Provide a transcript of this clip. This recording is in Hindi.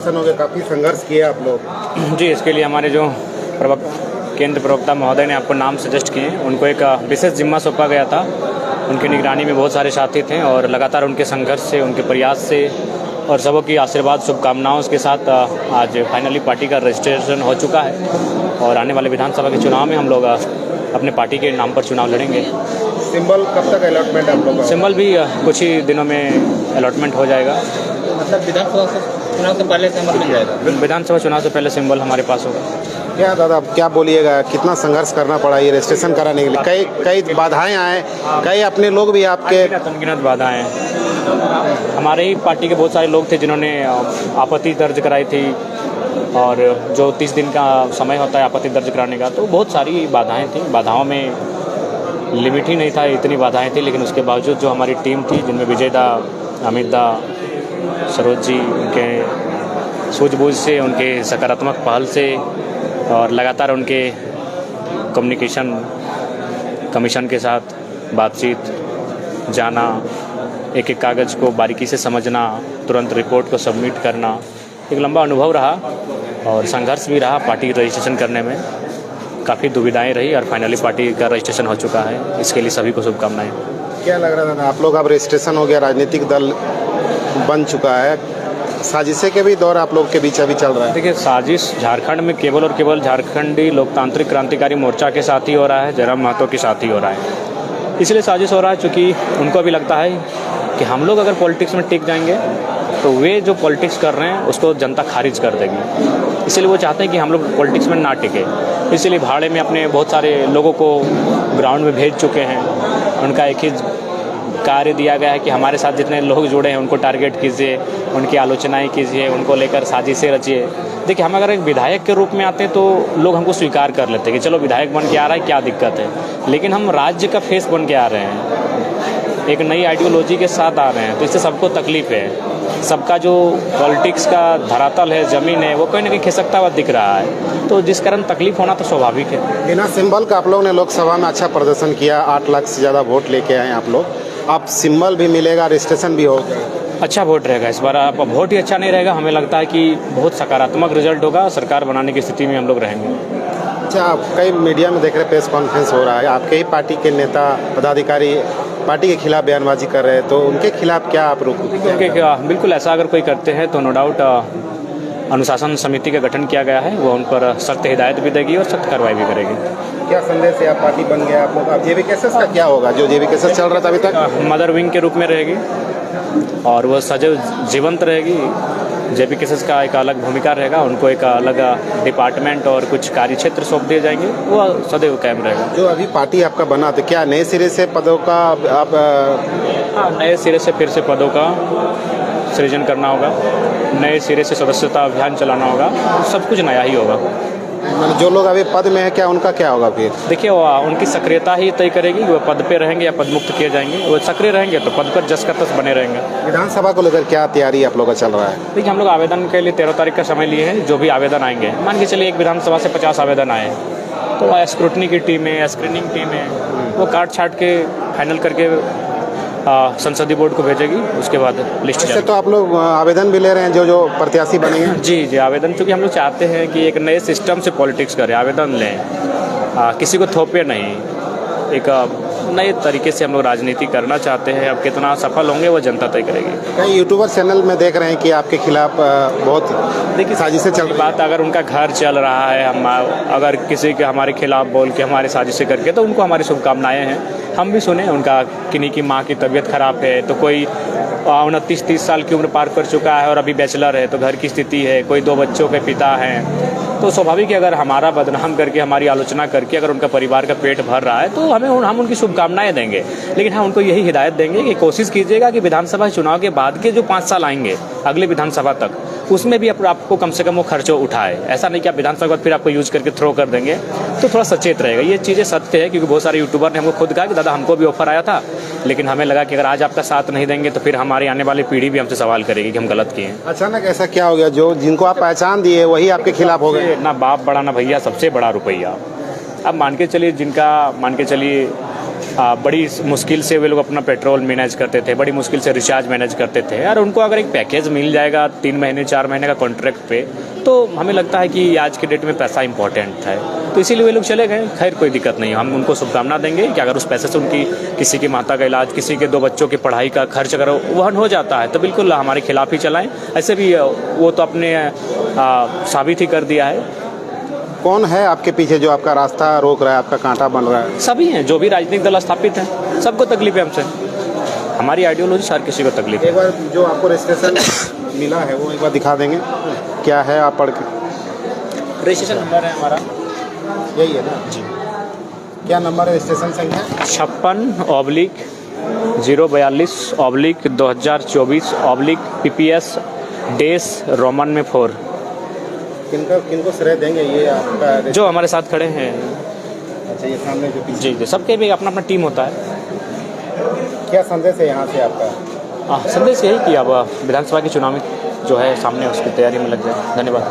हो गया, काफ़ी संघर्ष किया आप लोग। जी, इसके लिए हमारे जो केंद्र प्रवक्ता महोदय ने आपको नाम सजेस्ट किए, उनको एक विशेष जिम्मा सौंपा गया था। उनकी निगरानी में बहुत सारे साथी थे और लगातार उनके संघर्ष से, उनके प्रयास से और सबों की आशीर्वाद शुभकामनाओं के साथ आज फाइनली पार्टी का रजिस्ट्रेशन हो चुका है और आने वाले विधानसभा के चुनाव में हम लोग अपने पार्टी के नाम पर चुनाव लड़ेंगे। सिंबल कब तक अलॉटमेंट है आप लोगों का? सिंबल भी कुछ ही दिनों में अलॉटमेंट हो जाएगा। मतलब विधानसभा चुनाव से पहले सिंबल मिल जाएगा? विधानसभा चुनाव से पहले सिंबल हमारे पास होगा। क्या दादा, क्या बोलिएगा, कितना संघर्ष करना पड़ा ये रजिस्ट्रेशन कराने के लिए? कई बाधाएं आए, कई अपने लोग भी आपके अनगिनत बाधाएं। हमारे ही पार्टी के बहुत सारे लोग थे जिन्होंने आपत्ति दर्ज कराई थी और जो 30 दिन का समय होता है आपत्ति दर्ज कराने का, तो बहुत सारी बाधाएं थी। बाधाओं में लिमिट ही नहीं था, इतनी बाधाएं थी। लेकिन उसके बावजूद जो हमारी टीम थी, जिनमें विजय दा, अमित दा, सरोज जी, उनके सूझबूझ से, उनके सकारात्मक पहल से और लगातार उनके कम्युनिकेशन कमीशन के साथ बातचीत, जाना, एक एक कागज़ को बारीकी से समझना, तुरंत रिपोर्ट को सबमिट करना, एक लंबा अनुभव रहा और संघर्ष भी रहा। पार्टी रजिस्ट्रेशन करने में काफ़ी दुविधाएं रही और फाइनली पार्टी का रजिस्ट्रेशन हो चुका है। इसके लिए सभी को शुभकामनाएं। क्या लग रहा था आप लोग, अब रजिस्ट्रेशन हो गया, राजनीतिक दल बन चुका है, साजिशें के भी दौर आप लोग के बीच अभी चल रहा है? देखिए, साजिश झारखंड में केवल और केवल झारखंडी लोकतांत्रिक क्रांतिकारी मोर्चा के साथ ही हो रहा है, जयराम महतो के साथ ही हो रहा है। इसलिए साजिश हो रहा है क्योंकि उनको भी लगता है कि हम लोग अगर पॉलिटिक्स में टिक जाएंगे तो वे जो पॉलिटिक्स कर रहे हैं उसको जनता खारिज कर देगी। इसलिए वो चाहते हैं कि हम लोग पॉलिटिक्स में ना टिके। इसलिए भाड़े में अपने बहुत सारे लोगों को ग्राउंड में भेज चुके हैं। उनका एक ही कार्य दिया गया है कि हमारे साथ जितने लोग जुड़े हैं उनको टारगेट कीजिए, उनकी आलोचनाएं कीजिए, उनको लेकर साजिशें रचिए। देखिए, हम अगर एक विधायक के रूप में आते हैं तो लोग हमको स्वीकार कर लेते हैं कि चलो विधायक बन के आ रहा है, क्या दिक्कत है। लेकिन हम राज्य का फेस बन के आ रहे हैं, एक नई आइडियोलॉजी के साथ आ रहे हैं, तो इससे सबको तकलीफ है। सबका जो पॉलिटिक्स का धरातल है, ज़मीन है, वो कहीं ना कहीं खिसकता हुआ दिख रहा है। तो जिस कारण तकलीफ होना तो स्वाभाविक है। बिना सिंबल का आप लोग ने लोकसभा में अच्छा प्रदर्शन किया, 8 लाख से ज़्यादा वोट लेके आए आप लोग। आप सिंबल भी मिलेगा, रजिस्ट्रेशन भी होगा, अच्छा वोट रहेगा इस बार। आप वोट ही अच्छा नहीं रहेगा, हमें लगता है कि बहुत सकारात्मक रिजल्ट होगा, सरकार बनाने की स्थिति में हम लोग रहेंगे। अच्छा, आप कई मीडिया में देख रहे प्रेस कॉन्फ्रेंस हो रहा है, आपके ही पार्टी के नेता पदाधिकारी पार्टी के खिलाफ बयानबाजी कर रहे हैं, तो उनके खिलाफ क्या आप बिल्कुल ऐसा अगर कोई करते हैं तो नो डाउट अनुशासन समिति का गठन किया गया है, वो उन पर सख्त हिदायत भी देगी और सख्त कार्रवाई भी करेगी। क्या संदेश है, आप पार्टी बन गया आप लोग, अब जेबी केसेस का क्या होगा? जो जेबी केसेस चल रहा था अभी तक, मदर विंग के रूप में रहेगी और वो सदैव जीवंत रहेगी। जेबी केसेस का एक अलग भूमिका रहेगा, उनको एक अलग डिपार्टमेंट और कुछ कार्य क्षेत्र सौंप दिए जाएंगे, वो सदैव कायम रहेगा। जो अभी पार्टी आपका बना, तो क्या नए सिरे से पदों का आप नए सिरे से फिर से पदों का सृजन करना होगा, नए सिरे से सदस्यता अभियान चलाना होगा, सब कुछ नया ही होगा। जो लोग अभी पद में है, क्या उनका क्या होगा फिर? देखिए, उनकी सक्रियता ही तय करेगी कि वो पद पे रहेंगे या पदमुक्त किए जाएंगे। वो सक्रिय रहेंगे तो पद पर जस का तस बने रहेंगे। विधानसभा को लेकर क्या तैयारी आप लोग का चल रहा है? देखिए, हम लोग आवेदन के लिए 13 तारीख का समय लिए हैं। जो भी आवेदन आएंगे, मान के चलिए एक विधानसभा से 50 आवेदन आए, तो स्क्रूटनी की टीम है, स्क्रीनिंग टीम है, वो काट छाट के फाइनल करके संसदीय बोर्ड को भेजेगी। उसके बाद लिस्ट से तो आप लोग आवेदन भी ले रहे हैं जो प्रत्याशी बनेंगे? जी, आवेदन, क्योंकि हम लोग चाहते हैं कि एक नए सिस्टम से पॉलिटिक्स करें, आवेदन लें, किसी को थोपे नहीं, एक नए तरीके से हम लोग राजनीति करना चाहते हैं। अब कितना सफल होंगे वो जनता तय करेगी। कई यूट्यूबर चैनल में देख रहे हैं कि आपके खिलाफ बहुत देखिए साजिशें चल रही बात, अगर उनका घर चल रहा है, हम अगर किसी के हमारे खिलाफ बोल के हमारे साजिशें करके, तो उनको हमारी शुभकामनाएं हैं। हम भी सुने उनका किन्हीं की माँ की तबीयत खराब है, तो कोई 29-30 साल की उम्र पार कर चुका है और अभी बैचलर है, तो घर की स्थिति है, कोई 2 बच्चों के पिता हैं, तो स्वाभाविक है अगर हमारा बदनाम करके, हमारी आलोचना करके अगर उनका परिवार का पेट भर रहा है तो हम उनकी शुभकामनाएं देंगे। लेकिन हम उनको यही हिदायत देंगे कि कोशिश कीजिएगा कि विधानसभा चुनाव के बाद के जो 5 साल आएंगे अगले विधानसभा तक, उसमें भी आपको कम से कम वो खर्चों उठाए। ऐसा नहीं कि आप विधानसभा के बाद फिर आपको यूज करके थ्रो कर देंगे, तो थोड़ा सचेत रहेगा। ये चीज़ें सत्य है, क्योंकि बहुत सारे यूट्यूबर ने हमको खुद कहा कि दादा हमको भी ऑफर आया था, लेकिन हमें लगा कि अगर आज आपका साथ नहीं देंगे तो फिर हमारी आने वाली पीढ़ी भी हमसे सवाल करेगी कि हम गलत किए हैं। अचानक ऐसा क्या हो गया, जो जिनको आप पहचान दिए वही आपके खिलाफ हो गए? ना बाप बड़ा ना भैया, सबसे बड़ा रुपया। अब मान के चलिए बड़ी मुश्किल से वे लोग अपना पेट्रोल मैनेज करते थे, बड़ी मुश्किल से रिचार्ज मैनेज करते थे। और उनको अगर एक पैकेज मिल जाएगा 3 महीने 4 महीने का कॉन्ट्रैक्ट पे, तो हमें लगता है कि आज के डेट में पैसा इंपॉर्टेंट है, तो इसीलिए वे लोग चले गए। खैर कोई दिक्कत नहीं, हम उनको शुभकामना देंगे कि अगर उस पैसे से उनकी किसी की माता का इलाज, किसी के 2 बच्चों की पढ़ाई का खर्च अगर वहन हो जाता है तो बिल्कुल हमारे खिलाफ ही चलाएं। ऐसे भी वो तो अपने साबित ही कर दिया है। कौन है आपके पीछे जो आपका रास्ता रोक रहा है, आपका कांटा बन रहा है? सभी हैं, जो भी राजनीतिक दल स्थापित हैं, सबको तकलीफ है हमसे। हमारी आइडियोलॉजी हर किसी को तकलीफ है। एक बार जो आपको रजिस्ट्रेशन मिला है वो एक बार दिखा देंगे, क्या है आप पढ़ के? रजिस्ट्रेशन नंबर है हमारा, यही है ना जी? क्या नंबर है रजिस्ट्रेशन संख्या? 56/042/2024/PPS रोमन में 4। किनको श्रेय देंगे ये आपका? जो हमारे साथ खड़े हैं। अच्छा, ये सामने जो पीछे? जी, सबके भी अपना अपना टीम होता है। क्या संदेश है यहाँ से आपका? संदेश यही कि अब विधानसभा के चुनाव में जो है सामने, उसकी तैयारी में लग जाए। धन्यवाद।